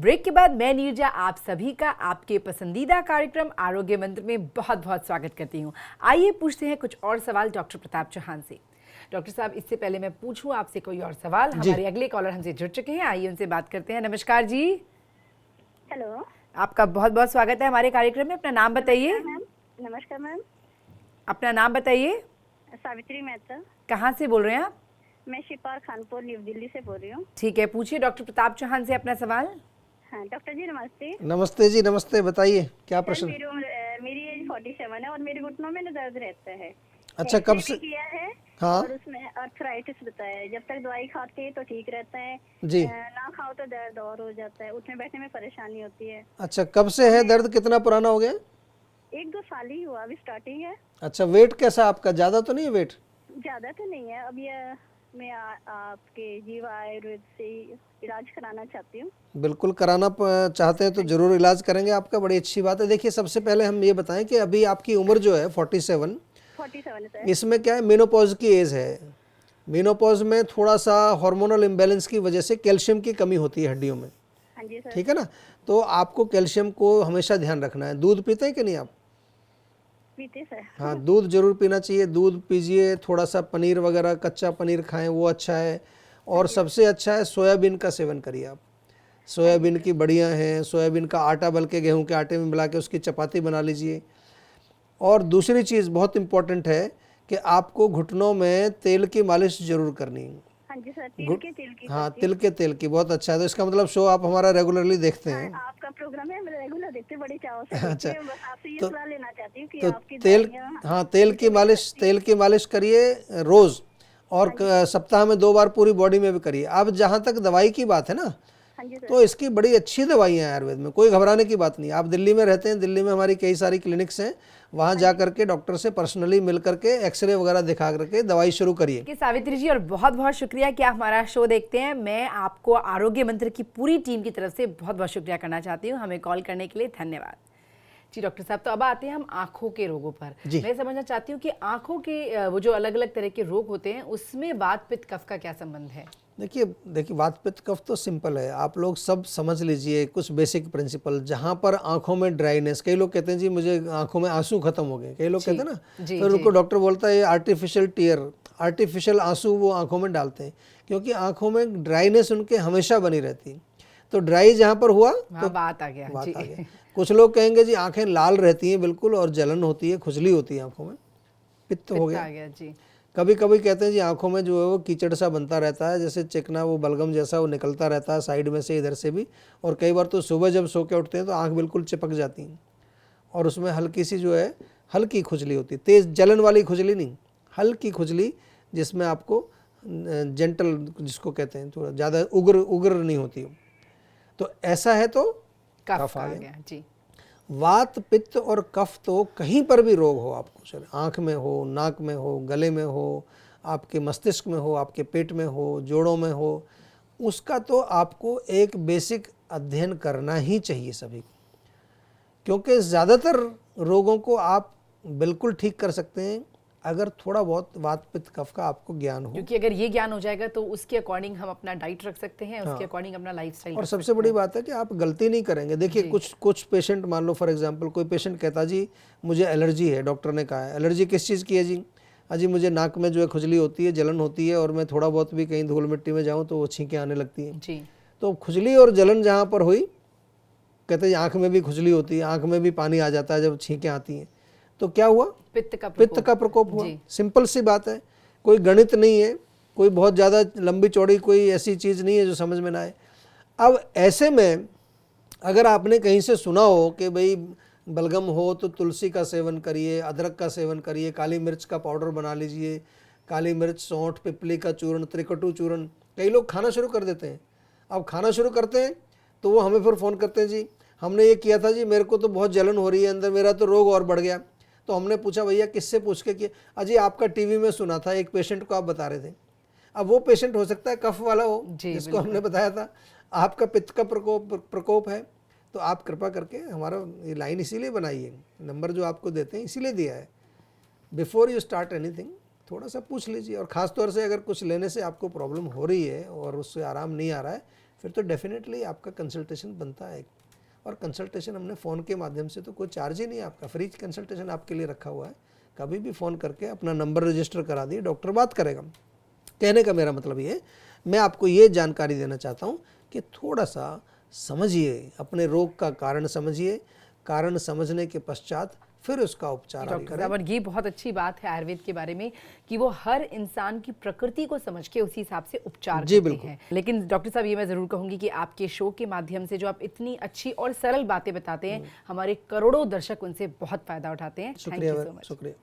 Break के बाद मैं नीरजा आप सभी का आपके पसंदीदा कार्यक्रम आरोग्य मंत्र में बहुत बहुत स्वागत करती हूँ। आइए पूछते हैं कुछ और सवाल डॉक्टर प्रताप चौहान से। डॉक्टर साहब, इससे पहले मैं पूछूं आपसे कोई और सवाल, हमारे अगले कॉलर हमसे जुड़ चुके हैं, आइए उनसे बात करते हैं। नमस्कार जी। हेलो, आपका बहुत बहुत स्वागत है हमारे कार्यक्रम में। अपना नाम बताइए। नमस्कार मैम। अपना नाम बताइए। सावित्री मेहता। कहाँ से बोल रहे हैं आप? मैं शिपार खानपुर न्यू दिल्ली से बोल रही हूँ। ठीक है, पूछिए डॉक्टर प्रताप चौहान से अपना सवाल। हाँ डॉक्टर जी नमस्ते। नमस्ते जी, नमस्ते, बताइए क्या सर प्रश्न। मेरी एज 47 है और मेरे घुटनों में दर्द रहता है। अच्छा, कब से किया है? हाँ और उसमें अर्थराइटिस बताया है। जब तक दवाई खाते हैं तो ठीक रहता है जी। ना खाओ तो दर्द और हो जाता है, उठने बैठने में परेशानी होती है। अच्छा, कब से है दर्द, कितना पुराना हो गया? 1-2 साल ही हुआ, अभी स्टार्टिंग है। अच्छा, वेट कैसा आपका, ज़्यादा तो नहीं है वेट? ज्यादा तो नहीं है। अब ये मैं आपके जीवा आयुर्वेद से इलाज कराना चाहती हूँ। बिल्कुल कराना चाहते हैं तो ज़रूर इलाज करेंगे आपका, बड़ी अच्छी बात है। देखिए, सबसे पहले हम ये बताएं कि अभी आपकी उम्र जो है 47, 47 है। इसमें क्या है, मेनोपॉज की एज है। मेनोपॉज में थोड़ा सा हार्मोनल इम्बैलेंस की वजह से कैल्शियम की कमी होती है हड्डियों में। हाँ जी सर। ठीक है ना, तो आपको कैल्शियम को हमेशा ध्यान रखना है। दूध पीते हैं कि नहीं आप? पीते सर। हाँ, दूध जरूर पीना चाहिए, दूध पीजिए। थोड़ा सा पनीर वगैरह, कच्चा पनीर खाएं, वो अच्छा है। और सबसे अच्छा है सोयाबीन का सेवन करिए आप। सोयाबीन की बढ़िया हैं। सोयाबीन का आटा बल्कि गेहूं के आटे में मिला के उसकी चपाती बना लीजिए। और दूसरी चीज़ बहुत इम्पॉर्टेंट है कि आपको घुटनों में तेल की मालिश जरूर करनी है। हाँ जी सर, तिल के तेल की। हाँ, तिल के तेल की, बहुत अच्छा है। तो इसका मतलब शो आप हमारा रेगुलरली देखते हैं। हाँ, आपका प्रोग्राम है, मैं रेगुलर देखते, बड़ी चाव से अच्छा, देखती हूँ। बस आपसे ये तो सलाह लेना चाहती हूँ कि तो आपकी तेल, दवाइयाँ हाँ, तेल की मालिश करिए रोज़। और सप्ताह में 2 बार पूरी बॉडी में भी करिए। अब जहाँ तक दवाई की बात है ना, हाँ जी सर। तो इसकी बड़ी अच्छी दवाइयाँ हैं आयुर्वेद में, कोई घबराने की बात नहीं। आप दिल्ली में रहते हैं, दिल्ली में हमारी कई सारी क्लिनिक्स हैं, वहाँ जा करके डॉक्टर से पर्सनली मिल करके एक्सरे वगैरह दिखा करके दवाई शुरू करिए। कि सावित्री जी, और बहुत बहुत शुक्रिया कि आप हमारा शो देखते हैं। मैं आपको आरोग्य मंत्र की पूरी टीम की तरफ से बहुत बहुत शुक्रिया करना चाहती हूँ, हमें कॉल करने के लिए धन्यवाद जी। डॉक्टर साहब, तो अब आते हैं हम आँखों के रोगों पर। मैं समझना चाहती हूँ कि आँखों के वो जो अलग अलग तरह के रोग होते हैं, उसमें वात पित्त कफ का क्या संबंध है? देखिए वात पित्त कफ तो सिंपल है, आप लोग सब समझ लीजिए कुछ बेसिक प्रिंसिपल। जहाँ पर आंखों में ड्राइनेस, कई लोग कहते हैं जी मुझे आंखों में आंसू खत्म हो गए, कई लोग कहते हैं ना, फिर उनको डॉक्टर बोलता है ये आर्टिफिशियल टीयर, आर्टिफिशियल आंसू वो आंखों में डालते हैं, क्योंकि आंखों में ड्राइनेस उनके हमेशा बनी रहती है। तो ड्राई जहाँ पर हुआ तो बात आ गया। कुछ लोग कहेंगे जी आंखें लाल रहती हैं बिल्कुल, और जलन होती है, खुजली होती है आंखों में, पित्त हो गया जी। कभी कभी कहते हैं जी आंखों में जो है वो कीचड़ सा बनता रहता है, जैसे चिकना वो बलगम जैसा वो निकलता रहता है साइड में से, इधर से भी। और कई बार तो सुबह जब सो के उठते हैं तो आंख बिल्कुल चिपक जाती है, और उसमें हल्की सी जो है हल्की खुजली होती है, तेज़ जलन वाली खुजली नहीं, हल्की खुजली जिसमें आपको जेंटल जिसको कहते हैं, थोड़ा ज़्यादा उग्र उग्र नहीं होती। तो ऐसा है तो कफ आ गया जी। वात पित्त और कफ तो कहीं पर भी रोग हो आपको, चले आँख में हो, नाक में हो, गले में हो, आपके मस्तिष्क में हो, आपके पेट में हो, जोड़ों में हो, उसका तो आपको एक बेसिक अध्ययन करना ही चाहिए सभी को, क्योंकि ज़्यादातर रोगों को आप बिल्कुल ठीक कर सकते हैं अगर थोड़ा बहुत वात पित्त कफ का आपको ज्ञान हो। क्योंकि अगर ये ज्ञान हो जाएगा तो उसके अकॉर्डिंग हम अपना डाइट रख सकते हैं, उसके अकॉर्डिंग अपना लाइफस्टाइल। और सबसे बड़ी बात है कि आप गलती नहीं करेंगे। देखिए कुछ पेशेंट, मान लो फॉर एग्जांपल कोई पेशेंट कहता जी मुझे एलर्जी है, डॉक्टर ने कहा है एलर्जी किस चीज़ की है जी, अजी मुझे नाक में जो है खुजली होती है, जलन होती है, और मैं थोड़ा बहुत भी कहीं धूल मिट्टी में जाऊँ तो वो छींकें आने लगती हैं जी। तो खुजली और जलन जहाँ पर हुई, कहते हैं आँख में भी खुजली होती है, आँख में भी पानी आ जाता है जब छींकें आती हैं, तो क्या हुआ, पित्त का प्रकोप हुआ। सिंपल सी बात है, कोई गणित नहीं है, कोई बहुत ज़्यादा लंबी चौड़ी कोई ऐसी चीज़ नहीं है जो समझ में ना आए। अब ऐसे में अगर आपने कहीं से सुना हो कि भाई बलगम हो तो तुलसी का सेवन करिए, अदरक का सेवन करिए, काली मिर्च का पाउडर बना लीजिए, काली मिर्च, सौंठ, पिपली का चूर्ण, त्रिकटु चूर्ण, कई लोग खाना शुरू कर देते हैं। अब खाना शुरू करते हैं तो वो हमें फिर फ़ोन करते हैं जी हमने ये किया था जी, मेरे को तो बहुत जलन हो रही है अंदर, मेरा तो रोग और बढ़ गया। तो हमने पूछा भैया किससे पूछ के किया? अजी आपका टीवी में सुना था, एक पेशेंट को आप बता रहे थे। अब वो पेशेंट हो सकता है कफ वाला हो जिसको हमने बताया था, आपका पित्त का प्रकोप है, तो आप कृपा करके हमारा ये लाइन इसीलिए बनाई है, नंबर जो आपको देते हैं इसीलिए दिया है, बिफोर यू स्टार्ट एनीथिंग थोड़ा सा पूछ लीजिए। और ख़ास तौर से अगर कुछ लेने से आपको प्रॉब्लम हो रही है और उससे आराम नहीं आ रहा है, फिर तो डेफिनेटली आपका कंसल्टेशन बनता है। और कंसल्टेशन हमने फ़ोन के माध्यम से, तो कोई चार्ज ही नहीं है आपका, फ्री कंसल्टेशन आपके लिए रखा हुआ है। कभी भी फ़ोन करके अपना नंबर रजिस्टर करा दिए, डॉक्टर बात करेगा। कहने का मेरा मतलब ये, मैं आपको ये जानकारी देना चाहता हूँ कि थोड़ा सा समझिए, अपने रोग का कारण समझिए, कारण समझने के पश्चात फिर उसका उपचार आप डॉक्टर साहब, और ये बहुत अच्छी बात है आयुर्वेद के बारे में कि वो हर इंसान की प्रकृति को समझ के उसी हिसाब से उपचार करते हैं। लेकिन डॉक्टर साहब, ये मैं ज़रूर कहूँगी कि आपके शो के माध्यम से जो आप इतनी अच्छी और सरल बातें बताते हैं, हमारे करोड़ों दर्शक उनसे बहुत फ़ायदा उठाते हैं। शुक्रिया, शुक्रिया।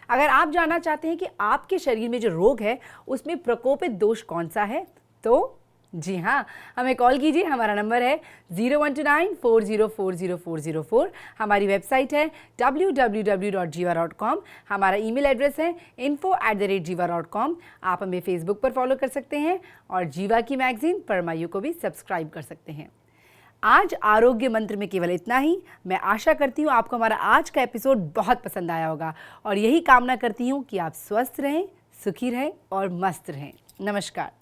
अगर आप जानना चाहते हैं कि आपके शरीर में जो रोग है उसमें प्रकोपित दोष कौन सा है, तो जी हाँ, हमें कॉल कीजिए। हमारा नंबर है 012940400404। हमारी वेबसाइट है www.jiva.com। हमारा ईमेल एड्रेस है info@jiva.com। आप हमें फेसबुक पर फॉलो कर सकते हैं और जीवा की मैगजीन परमायु को भी सब्सक्राइब कर सकते हैं। आज आरोग्य मंत्र में केवल इतना ही। मैं आशा करती हूँ आपको हमारा आज का एपिसोड बहुत पसंद आया होगा और यही कामना करती हूँ कि आप स्वस्थ रहें, सुखी रहें और मस्त रहें। नमस्कार।